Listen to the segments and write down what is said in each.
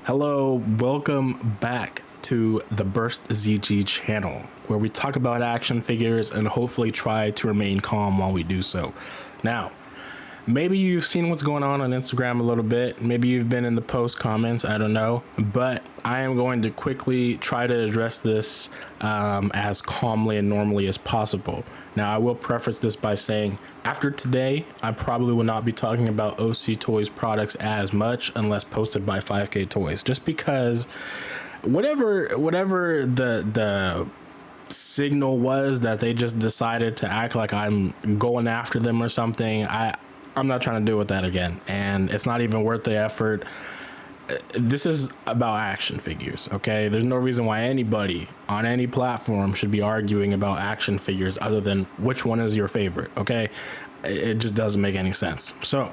Hello, welcome back to the burstzgyt channel, where we talk about action figures and hopefully try to remain calm while we do so. Now, maybe you've seen what's going on Instagram a little bit, maybe you've been in the post comments, I don't know, but I am going to quickly try to address this as calmly and normally as possible. Now, I will preface this by saying, after today, I probably will not be talking about OC Toys products as much unless posted by 5K Toys, just because whatever the signal was that they just decided to act like I'm going after them or something, I'm not trying to deal with that again, and it's not even worth the effort. This is about action figures, okay? There's no reason why anybody on any platform should be arguing about action figures other than which one is your favorite, okay? It just doesn't make any sense. So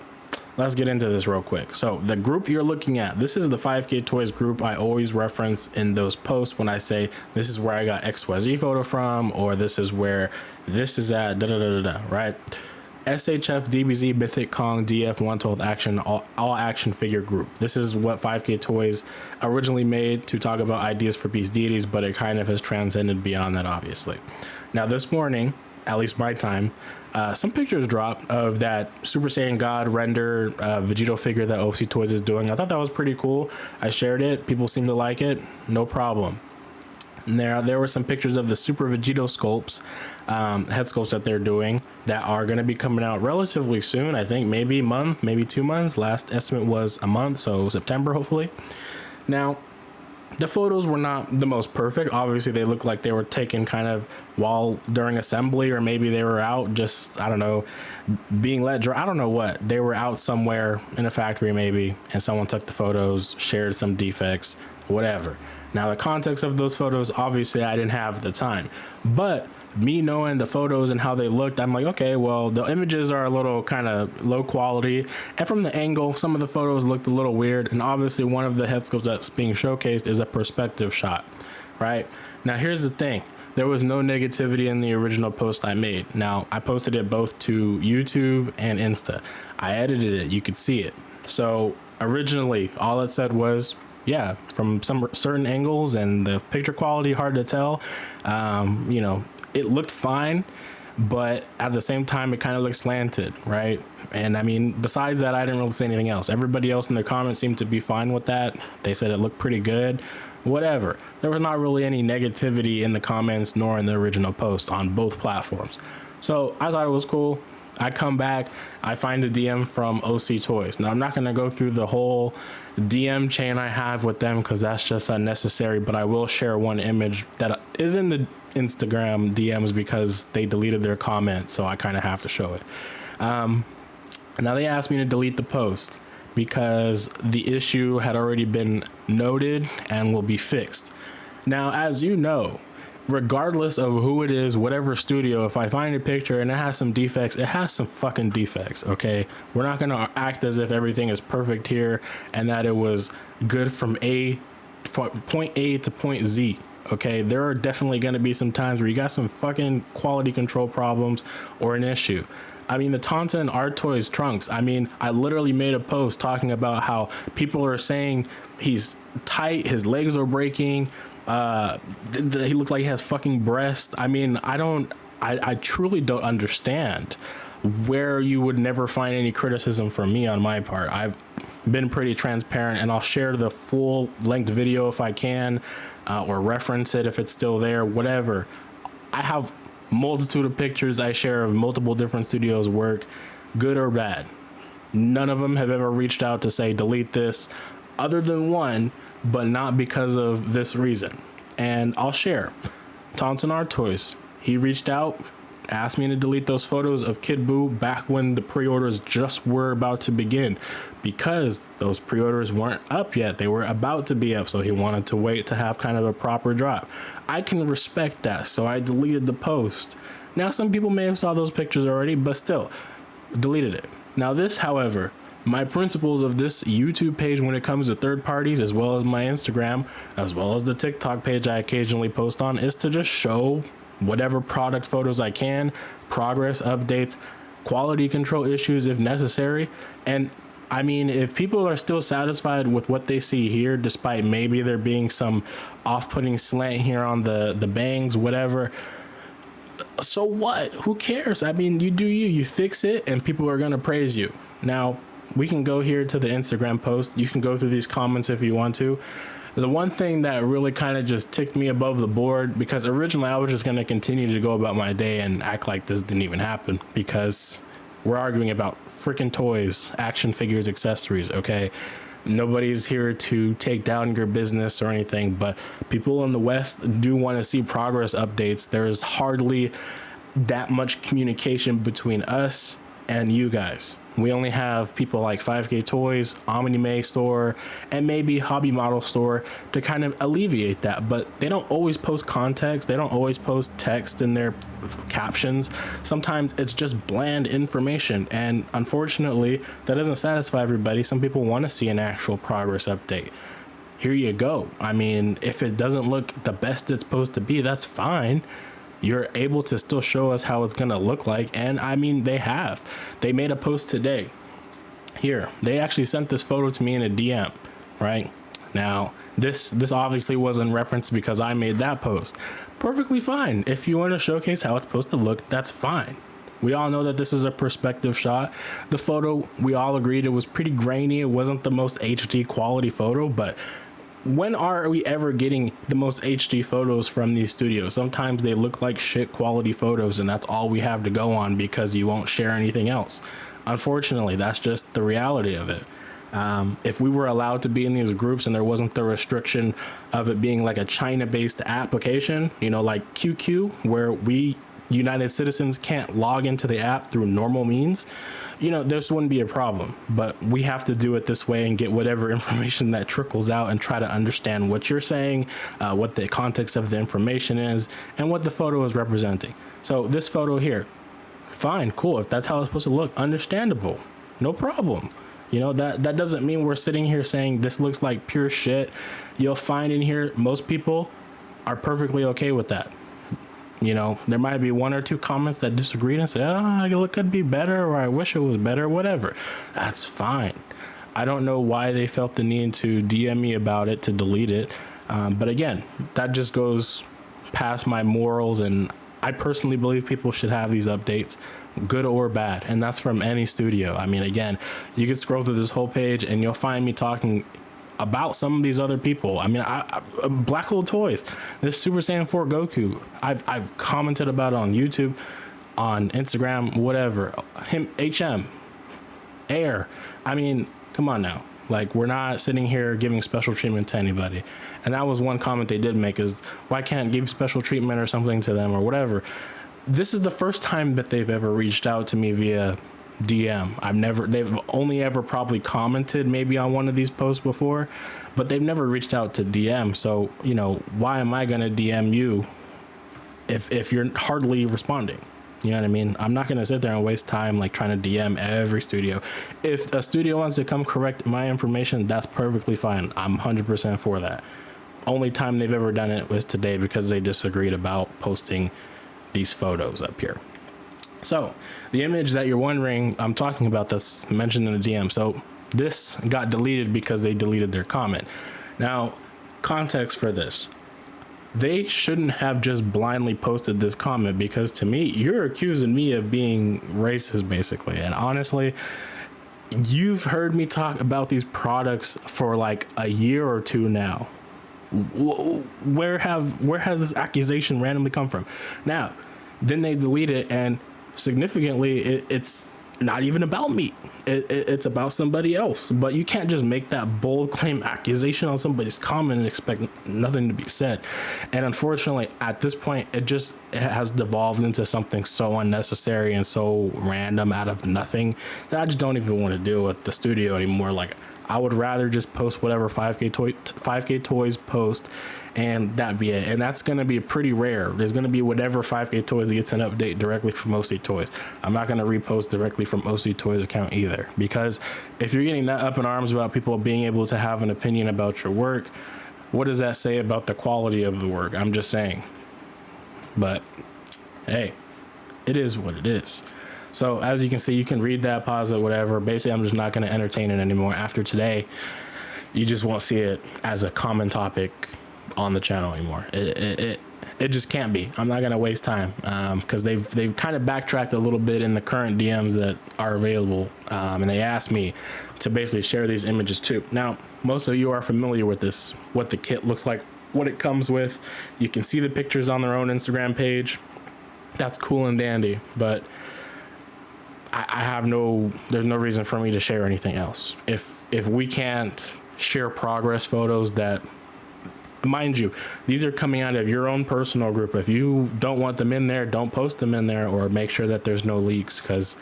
let's get into this real quick. So the group you're looking at, this is the 5K Toys group I always reference in those posts when I say this is where I got XYZ photo from, or this is where this is at, right? SHF DBZ Mythic Kong DF 112 action all action figure group. This is what 5K Toys originally made to talk about ideas for beast deities, but it kind of has transcended beyond that, obviously. Now this morning, at least my time, some pictures dropped of that Super Saiyan God render Vegito figure that OC Toys is doing. I thought that was pretty cool. I shared it. People seem to like it. No problem. And there were some pictures of the Super Vegito sculpts, head sculpts that they're doing that are going to be coming out relatively soon. I think maybe a month, maybe 2 months. Last estimate was a month, so September hopefully. Now, the photos were not the most perfect. Obviously, they looked like they were taken kind of while during assembly, or maybe they were out just, I don't know, being let dry. I don't know what. They were out somewhere in a factory maybe, and someone took the photos, shared some defects, whatever. Now, the context of those photos, obviously, I didn't have at the time. But me knowing the photos and how they looked, I'm like, okay, well, the images are a little kind of low quality. And from the angle, some of the photos looked a little weird. And obviously, one of the head sculpts that's being showcased is a perspective shot, right? Now, here's the thing. There was no negativity in the original post I made. Now, I posted it both to YouTube and Insta. I edited it. You could see it. So originally, all it said was, yeah, from some certain angles and the picture quality, hard to tell. You know, it looked fine, but at the same time, it kind of looked slanted, right? And I mean, besides that, I didn't really say anything else. Everybody else in their comments seemed to be fine with that. They said it looked pretty good, whatever. There was not really any negativity in the comments nor in the original post on both platforms. So I thought it was cool. I come back, I find a DM from OC Toys. Now, I'm not going to go through the whole DM chain I have with them because that's just unnecessary, but I will share one image that is in the Instagram DMs because they deleted their comment, so I kind of have to show it. Now, they asked me to delete the post because the issue had already been noted and will be fixed. Now, as you know, regardless of who it is, whatever studio, if I find a picture and it has some defects, it has some fucking defects, okay? We're not gonna act as if everything is perfect here and that it was good from point A to point Z, okay? There are definitely gonna be some times where you got some fucking quality control problems or an issue. I mean, the Tauntaun Art Toys trunks, I mean, I literally made a post talking about how people are saying he's tight, his legs are breaking, he looks like he has fucking breasts. I mean, I truly don't understand where you would never find any criticism from me on my part. I've been pretty transparent, and I'll share the full length video if I can, or reference it if it's still there, whatever. I have multitude of pictures I share of multiple different studios' work, good or bad. None of them have ever reached out to say delete this, other than one, but not because of this reason. And I'll share. Tauntaun Art Toys, he reached out, asked me to delete those photos of Kid Buu back when the pre-orders just were about to begin, because those pre-orders weren't up yet. They were about to be up, so he wanted to wait to have kind of a proper drop. I can respect that, so I deleted the post. Now, some people may have saw those pictures already, but still, deleted it. Now this, however, my principles of this YouTube page when it comes to third parties, as well as my Instagram, as well as the TikTok page I occasionally post on, is to just show whatever product photos I can, progress updates, quality control issues if necessary, and I mean, if people are still satisfied with what they see here, despite maybe there being some off-putting slant here on the bangs, whatever, so what? Who cares? I mean, you do you fix it, and people are going to praise you. Now, we can go here to the Instagram post. You can go through these comments if you want to. The one thing that really kind of just ticked me above the board, because originally I was just going to continue to go about my day and act like this didn't even happen, because we're arguing about freaking toys, action figures, accessories, okay? Nobody's here to take down your business or anything, but people in the West do want to see progress updates. There's hardly that much communication between us and you guys. We only have people like 5K Toys, Omni Store, and maybe Hobby Model Store to kind of alleviate that, but they don't always post context. They don't always post text in their captions. Sometimes it's just bland information, and unfortunately, that doesn't satisfy everybody. Some people want to see an actual progress update. Here you go. I mean, if it doesn't look the best it's supposed to be, that's fine. You're able to still show us how it's going to look like. And I mean, they made a post today here. They actually sent this photo to me in a DM, right? Now, this obviously wasn't referenced because I made that post. Perfectly fine. If you want to showcase how it's supposed to look, that's fine. We all know that this is a perspective shot. The photo, we all agreed it was pretty grainy. It wasn't the most HD quality photo, but when are we ever getting the most HD photos from these studios? Sometimes they look like shit quality photos, and that's all we have to go on because you won't share anything else. Unfortunately, that's just the reality of it. If we were allowed to be in these groups and there wasn't the restriction of it being like a China-based application, you know, like QQ, where we United citizens can't log into the app through normal means, you know, this wouldn't be a problem. But we have to do it this way and get whatever information that trickles out and try to understand what you're saying, what the context of the information is, and what the photo is representing. So this photo here, fine, cool. If that's how it's supposed to look, understandable, no problem. You know, that doesn't mean we're sitting here saying this looks like pure shit. You'll find in here, most people are perfectly okay with that. You know, there might be one or two comments that disagree and say, oh, it could be better, or I wish it was better, whatever. That's fine. I don't know why they felt the need to DM me about it, to delete it. But again, that just goes past my morals, and I personally believe people should have these updates, good or bad, and that's from any studio. I mean, again, you can scroll through this whole page and you'll find me talking about some of these other people. I mean, Black Hole Toys, this Super Saiyan 4 Goku, I've commented about it on YouTube, on Instagram, whatever. HM, Air. I mean, come on now. Like, we're not sitting here giving special treatment to anybody. And that was one comment they did make, is why can't give special treatment or something to them or whatever. This is the first time that they've ever reached out to me via DM. They've only ever probably commented maybe on one of these posts before, but they've never reached out to DM. So, you know, why am I going to DM you if you're hardly responding? You know what I mean? I'm not going to sit there and waste time like trying to DM every studio. If a studio wants to come correct my information, that's perfectly fine. I'm 100% for that. Only time they've ever done it was today because they disagreed about posting these photos up here. So the image that you're wondering I'm talking about that's mentioned in the DM. So this got deleted because they deleted their comment. Now, context for this. They shouldn't have just blindly posted this comment, because to me, you're accusing me of being racist, basically. And honestly, you've heard me talk about these products for like a year or two now. Where has this accusation randomly come from? Now, then they delete it, and significantly, it's not even about me. It's about somebody else. But you can't just make that bold claim accusation on somebody's comment and expect nothing to be said. And unfortunately, at this point, it has devolved into something so unnecessary and so random out of nothing that I just don't even want to deal with the studio anymore. Like, I would rather just post whatever 5K Toys post, and that be it. And that's going to be pretty rare. There's going to be whatever 5K Toys gets an update directly from OC Toys. I'm not going to repost directly from OC Toys account either, because if you're getting that up in arms about people being able to have an opinion about your work, what does that say about the quality of the work? I'm just saying. But hey, it is what it is. So as you can see, you can read that, pause it, whatever. Basically, I'm just not going to entertain it anymore. After today, you just won't see it as a common topic on the channel anymore. It just can't be. I'm not going to waste time because they've kind of backtracked a little bit in the current DMs that are available. And they asked me to basically share these images too. Now, most of you are familiar with this, what the kit looks like, what it comes with. You can see the pictures on their own Instagram page. That's cool and dandy, but I have there's no reason for me to share anything else. If we can't share progress photos that, mind you, these are coming out of your own personal group. If you don't want them in there, don't post them in there, or make sure that there's no leaks, because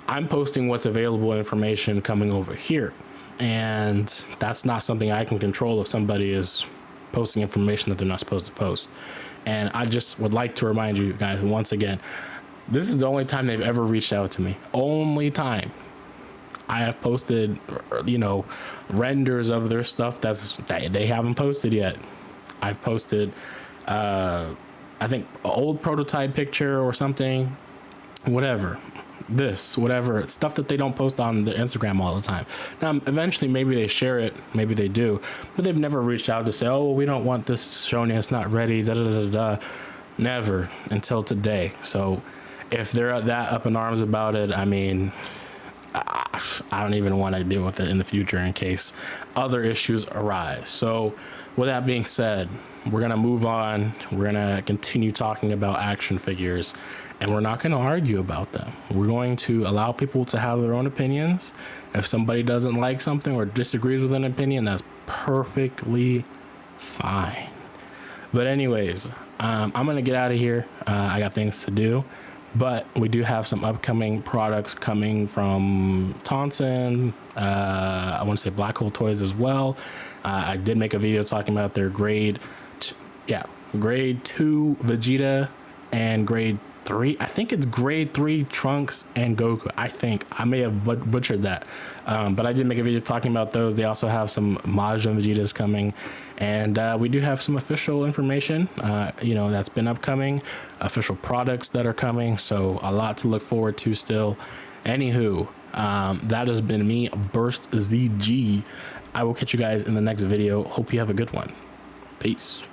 I'm posting what's available information coming over here. And that's not something I can control if somebody is posting information that they're not supposed to post. And I just would like to remind you guys once again, this is the only time they've ever reached out to me. Only time I have posted, you know, renders of their stuff that they haven't posted yet. I've posted, I think, an old prototype picture or something, whatever. Whatever stuff that they don't post on their Instagram all the time. Now, eventually, maybe they share it, maybe they do, but they've never reached out to say, "Oh, well, we don't want this shown. It's not ready." Da da da da. Never until today. So, if they're that up in arms about it, I mean, I don't even want to deal with it in the future in case other issues arise. So, with that being said, we're gonna move on. We're gonna continue talking about action figures. And we're not going to argue about them. We're going to allow people to have their own opinions. If somebody doesn't like something or disagrees with an opinion, that's perfectly fine. But anyways, I'm going to get out of here. I got things to do. But we do have some upcoming products coming from Tonson. I want to say Black Hole Toys as well. I did make a video talking about their grade 2 Vegeta and grade 3, I think it's grade 3 Trunks and Goku. I may have butchered that, but I did make a video talking about those. They also have some Majin Vegetas coming, and we do have some official information, you know, that's been upcoming, official products that are coming. So a lot to look forward to still. Anywho, that has been me, burstzgyt. I will catch you guys in the next video. Hope you have a good one. Peace.